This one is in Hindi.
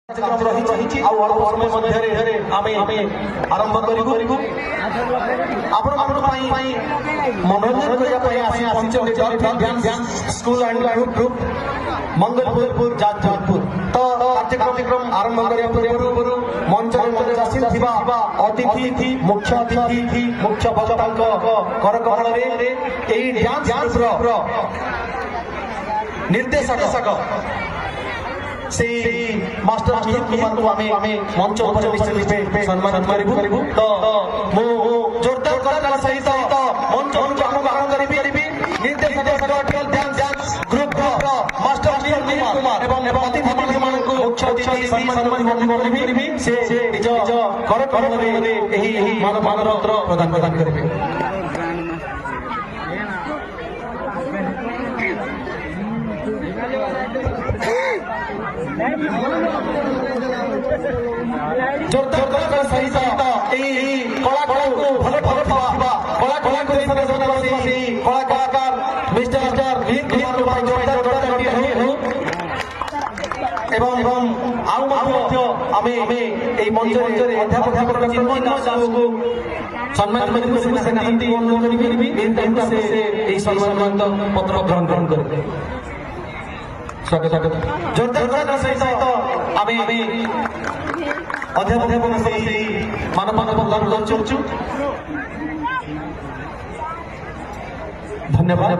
अल्प समय मध्य आरंभ करूँ मनोरंजन school and group Mangalpur Jajpur तो कार्यक्रम आरंभ करने पूर्व मंच मंचासीन अतिथि मुख्य वक्ता करकमल निर्देशक से मास्टर मिहिर कुमार को आमे मंच पर सम्मानित करिबु तो मो जोरदार करताल सहित मंच आह्वान करिबि निर्देशक ग्रुप मास्टर मिहिर कुमार एवं अतिथि मानक मुख्य अतिथि सम्मानित करिबि से निज करकमल एही मानपत्र प्रदान करिबि। जोरदार सहित कलाकार मिस्टर मिहिर कुमार एवं अध्यापक चिन्मय दास को सम्मानित सम्मान पत्र ग्रहण करेंगे। स्वागत जोरदार सहित अध्यापक मानव धन्यवाद।